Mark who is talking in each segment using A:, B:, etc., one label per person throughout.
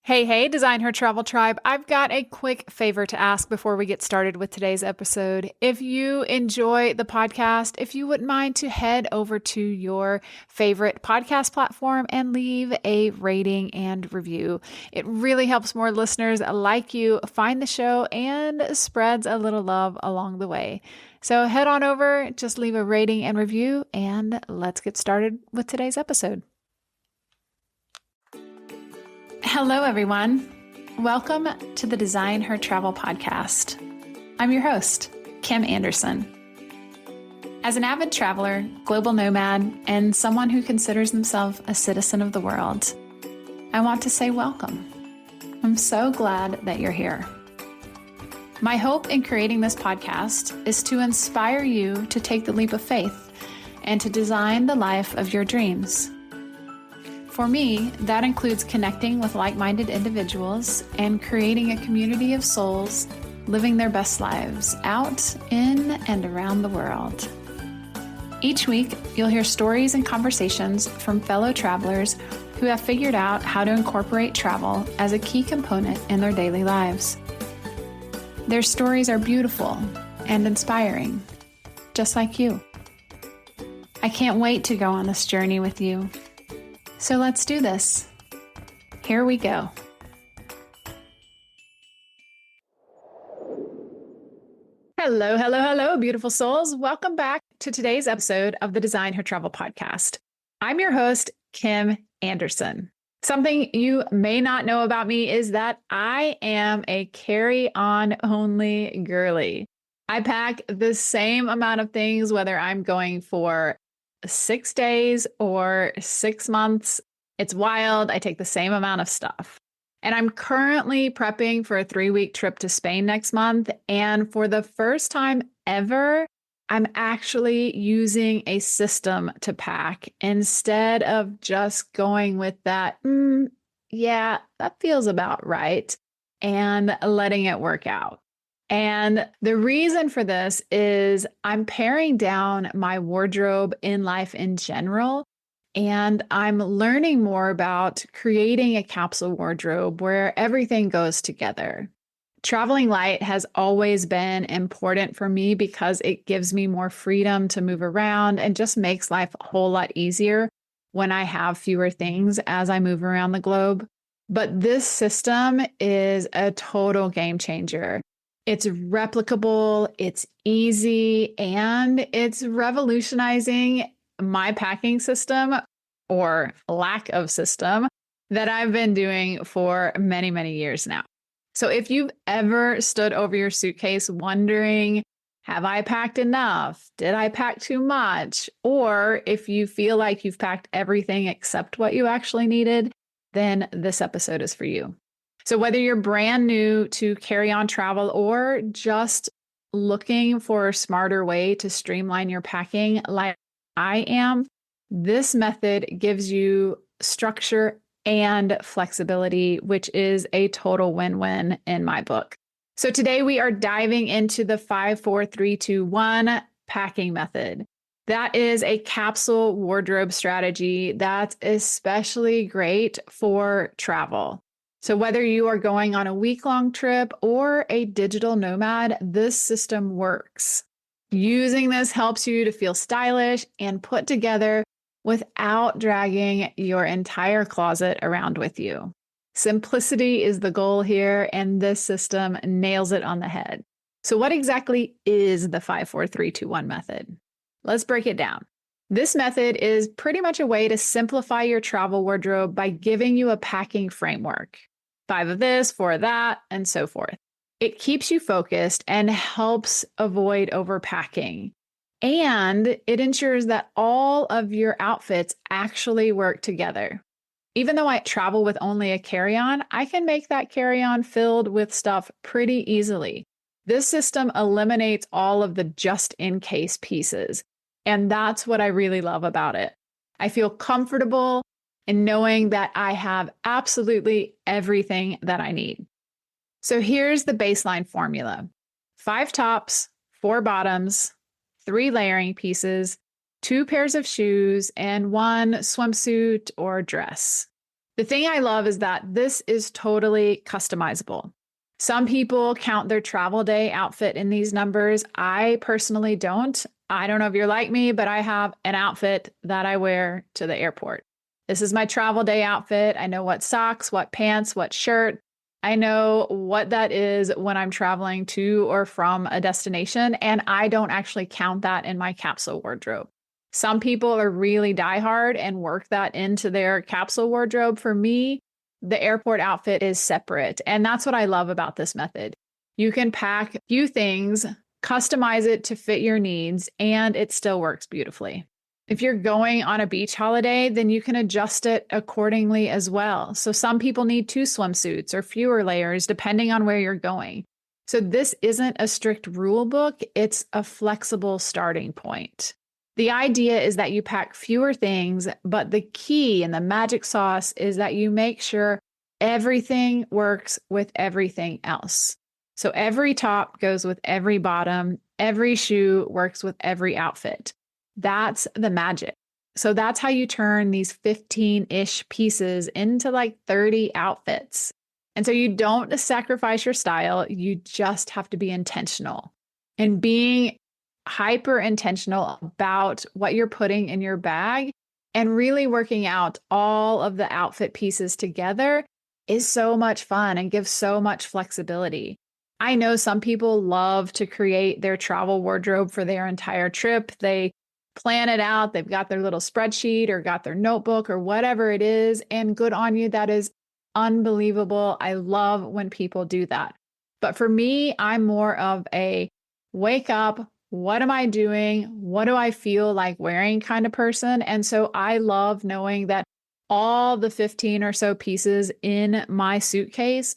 A: Hey, Design Her Travel Tribe. I've got a quick favor to ask before we get started with today's episode. If you enjoy the podcast, if you wouldn't mind to head over to your favorite podcast platform and leave a rating and review. It really helps more listeners like you find the show and spreads a little love along the way. So head on over, just leave a rating and review, and let's get started with today's episode. Hello, everyone. Welcome to the Design Her Travel podcast. I'm your host, Kim Anderson. As an avid traveler, global nomad, and someone who considers themselves a citizen of the world, I want to say welcome. I'm so glad that you're here. My hope in creating this podcast is to inspire you to take the leap of faith and to design the life of your dreams. For me, that includes connecting with like-minded individuals and creating a community of souls living their best lives out in and around the world. Each week, you'll hear stories and conversations from fellow travelers who have figured out how to incorporate travel as a key component in their daily lives. Their stories are beautiful and inspiring, just like you. I can't wait to go on this journey with you. So let's do this. Here we go. Hello, beautiful souls. Welcome back to today's episode of the Design Her Travel podcast. I'm your host, Kim Anderson. Something you may not know about me is that I am a carry-on only girly. I pack the same amount of things, whether I'm going for 6 days or 6 months. It's wild. I take the same amount of stuff. And I'm currently prepping for a 3-week trip to Spain next month. And for the first time ever, I'm actually using a system to pack instead of just going with that, yeah, that feels about right, and letting it work out. And the reason for this is I'm paring down my wardrobe in life in general, and I'm learning more about creating a capsule wardrobe where everything goes together. Traveling light has always been important for me because it gives me more freedom to move around and just makes life a whole lot easier when I have fewer things as I move around the globe. But this system is a total game changer. It's replicable, it's easy, and it's revolutionizing my packing system or lack of system that I've been doing for many, many years now. So if you've ever stood over your suitcase wondering, have I packed enough? Did I pack too much? Or if you feel like you've packed everything except what you actually needed, then this episode is for you. So whether you're brand new to carry-on travel or just looking for a smarter way to streamline your packing like I am, this method gives you structure and flexibility, which is a total win-win in my book. So today we are diving into the 5-4-3-2-1 packing method. That is a capsule wardrobe strategy that's especially great for travel. So whether you are going on a week-long trip or a digital nomad, this system works. Using this helps you to feel stylish and put together without dragging your entire closet around with you. Simplicity is the goal here, and this system nails it on the head. So what exactly is the 5-4-3-2-1 method? Let's break it down. This method is pretty much a way to simplify your travel wardrobe by giving you a packing framework. 5 of this, 4 of that, and so forth. It keeps you focused and helps avoid overpacking. And it ensures that all of your outfits actually work together. Even though I travel with only a carry-on, I can make that carry-on filled with stuff pretty easily. This system eliminates all of the just-in-case pieces. And that's what I really love about it. I feel comfortable in knowing that I have absolutely everything that I need. So here's the baseline formula. 5 tops, 4 bottoms, 3 layering pieces, 2 pairs of shoes, and 1 swimsuit or dress. The thing I love is that this is totally customizable. Some people count their travel day outfit in these numbers. I personally don't. I don't know if you're like me, but I have an outfit that I wear to the airport. This is my travel day outfit. I know what socks, what pants, what shirt. I know what that is when I'm traveling to or from a destination, and I don't actually count that in my capsule wardrobe. Some people are really diehard and work that into their capsule wardrobe. For me, the airport outfit is separate. And that's what I love about this method. You can pack a few things, customize it to fit your needs, and it still works beautifully. If you're going on a beach holiday, then you can adjust it accordingly as well. So some people need 2 swimsuits or fewer layers depending on where you're going. So this isn't a strict rule book, it's a flexible starting point. The idea is that you pack fewer things, but the key and the magic sauce is that you make sure everything works with everything else. So every top goes with every bottom, every shoe works with every outfit. That's the magic. So that's how you turn these 15-ish pieces into like 30 outfits. And so you don't sacrifice your style, you just have to be intentional. And being hyper intentional about what you're putting in your bag and really working out all of the outfit pieces together is so much fun and gives so much flexibility. I know some people love to create their travel wardrobe for their entire trip. They plan it out. They've got their little spreadsheet or got their notebook or whatever it is. And good on you. That is unbelievable. I love when people do that. But for me, I'm more of a wake up. What am I doing? What do I feel like wearing kind of person? And so I love knowing that all the 15 or so pieces in my suitcase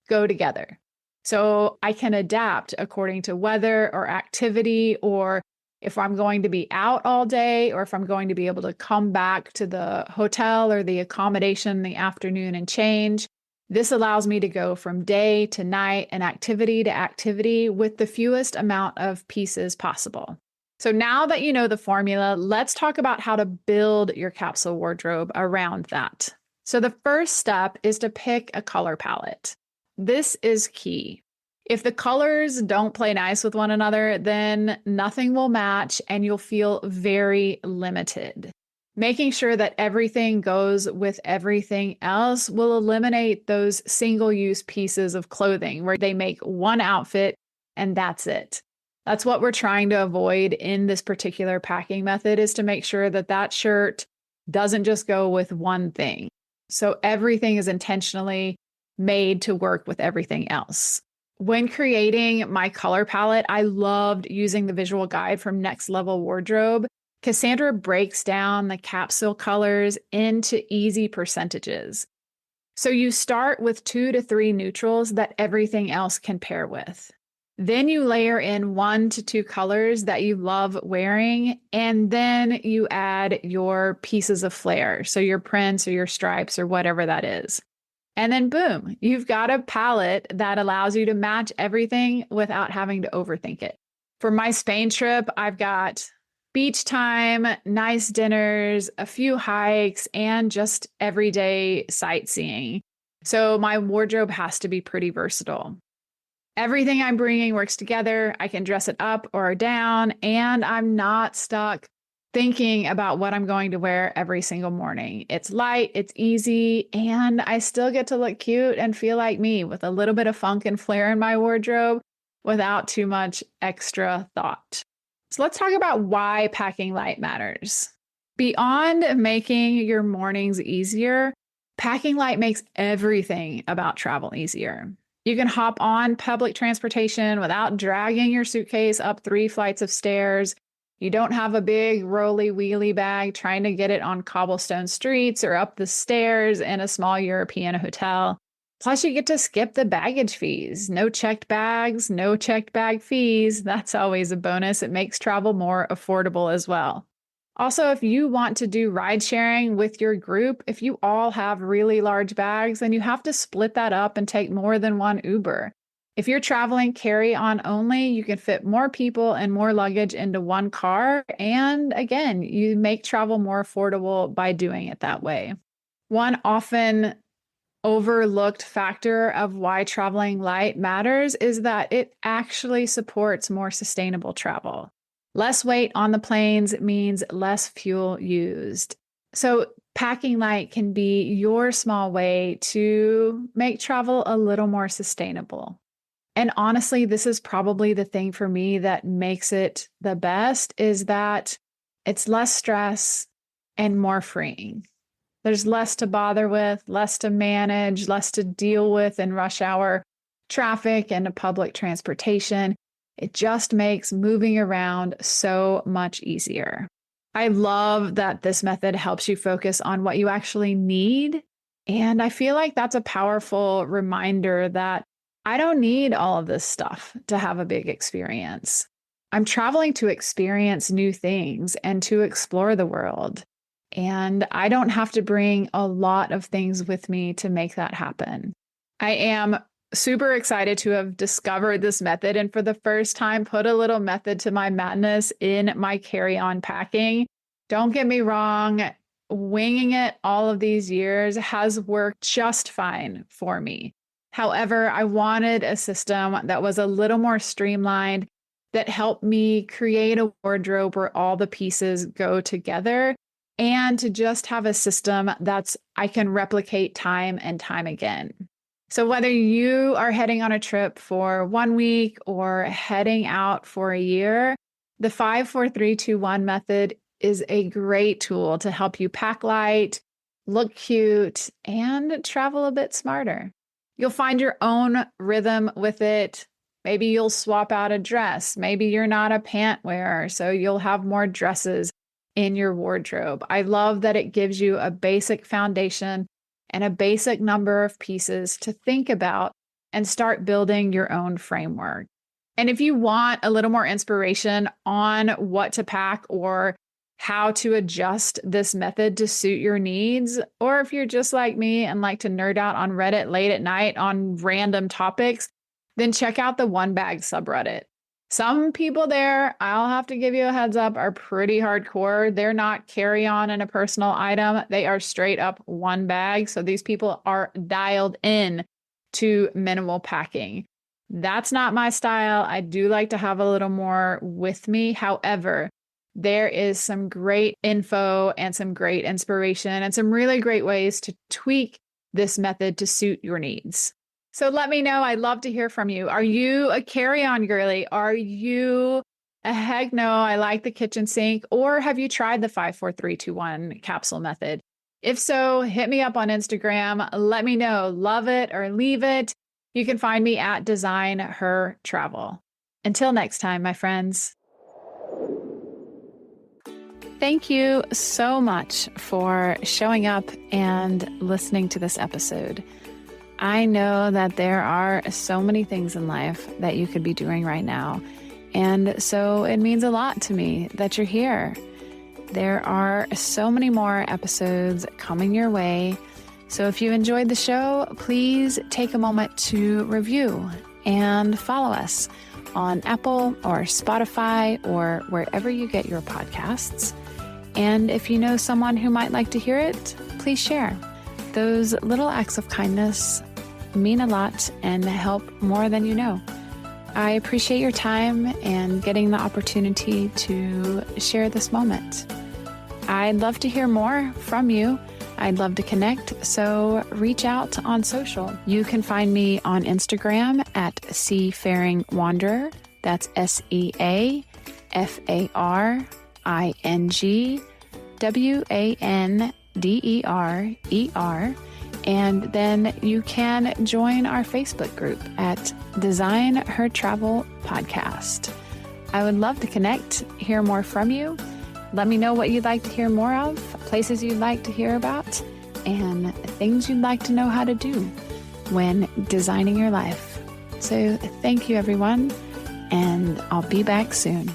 A: go together. So I can adapt according to weather or activity, or if I'm going to be out all day, or if I'm going to be able to come back to the hotel or the accommodation in the afternoon and change. This allows me to go from day to night and activity to activity with the fewest amount of pieces possible. So now that you know the formula, let's talk about how to build your capsule wardrobe around that. So the first step is to pick a color palette. This is key. If the colors don't play nice with one another, then nothing will match and you'll feel very limited. Making sure that everything goes with everything else will eliminate those single-use pieces of clothing where they make one outfit and that's it. That's what we're trying to avoid in this particular packing method, is to make sure that that shirt doesn't just go with one thing. So everything is intentionally made to work with everything else. When creating my color palette, I loved using the visual guide from Next Level Wardrobe. Cassandra breaks down the capsule colors into easy percentages. So you start with 2 to 3 neutrals that everything else can pair with. Then you layer in 1 to 2 colors that you love wearing, and then you add your pieces of flair, so your prints or your stripes or whatever that is. And then boom, you've got a palette that allows you to match everything without having to overthink it. For my Spain trip, I've got beach time, nice dinners, a few hikes, and just everyday sightseeing. So my wardrobe has to be pretty versatile. Everything I'm bringing works together. I can dress it up or down, and I'm not stuck thinking about what I'm going to wear every single morning. It's light, it's easy, and I still get to look cute and feel like me with a little bit of funk and flair in my wardrobe without too much extra thought. So let's talk about why packing light matters. Beyond making your mornings easier, packing light makes everything about travel easier. You can hop on public transportation without dragging your suitcase up 3 flights of stairs. You don't have a big rolly wheelie bag trying to get it on cobblestone streets or up the stairs in a small European hotel. Plus, you get to skip the baggage fees. No checked bags, no checked bag fees. That's always a bonus. It makes travel more affordable as well. Also, if you want to do ride sharing with your group, if you all have really large bags, then you have to split that up and take more than one Uber. If you're traveling carry-on only, you can fit more people and more luggage into one car. And again, you make travel more affordable by doing it that way. One often overlooked factor of why traveling light matters is that it actually supports more sustainable travel. Less weight on the planes means less fuel used. So packing light can be your small way to make travel a little more sustainable. And honestly, this is probably the thing for me that makes it the best is that it's less stress and more freeing. There's less to bother with, less to manage, less to deal with in rush hour traffic and public transportation. It just makes moving around so much easier. I love that this method helps you focus on what you actually need. And I feel like that's a powerful reminder that I don't need all of this stuff to have a big experience. I'm traveling to experience new things and to explore the world. And I don't have to bring a lot of things with me to make that happen. I am super excited to have discovered this method and for the first time put a little method to my madness in my carry-on packing. Don't get me wrong, winging it all of these years has worked just fine for me. However, I wanted a system that was a little more streamlined, that helped me create a wardrobe where all the pieces go together, and to just have a system that's I can replicate time and time again. So whether you are heading on a trip for 1 week or heading out for a year, the 5, 4, 3, 2, 1 method is a great tool to help you pack light, look cute, and travel a bit smarter. You'll find your own rhythm with it. Maybe you'll swap out a dress. Maybe you're not a pant wearer, so you'll have more dresses in your wardrobe. I love that it gives you a basic foundation and a basic number of pieces to think about and start building your own framework. And if you want a little more inspiration on what to pack or how to adjust this method to suit your needs, or if you're just like me and like to nerd out on Reddit late at night on random topics, then check out the One Bag subreddit. Some people there, I'll have to give you a heads up, are pretty hardcore. They're not carry-on and a personal item. They are straight up one bag. So these people are dialed in to minimal packing. That's not my style. I do like to have a little more with me. However, there is some great info and some great inspiration and some really great ways to tweak this method to suit your needs. So let me know. I'd love to hear from you. Are you a carry-on girly? Are you a heck no, I like the kitchen sink? Or have you tried the 5, 4, 3, 2, 1 capsule method? If so, hit me up on Instagram. Let me know. Love it or leave it. You can find me at Design Her Travel. Until next time, my friends. Thank you so much for showing up and listening to this episode. I know that there are so many things in life that you could be doing right now. And so it means a lot to me that you're here. There are so many more episodes coming your way. So if you enjoyed the show, please take a moment to review and follow us on Apple or Spotify or wherever you get your podcasts. And if you know someone who might like to hear it, please share. Those little acts of kindness mean a lot and help more than you know. I appreciate your time and getting the opportunity to share this moment. I'd love to hear more from you. I'd love to connect, so reach out on social. You can find me on Instagram at Seafaring Wanderer. That's SeafaringWanderer. And then you can join our Facebook group at Design Her Travel Podcast. I would love to connect, hear more from you. Let me know what you'd like to hear more of, places you'd like to hear about, and things you'd like to know how to do when designing your life. So thank you, everyone, and I'll be back soon.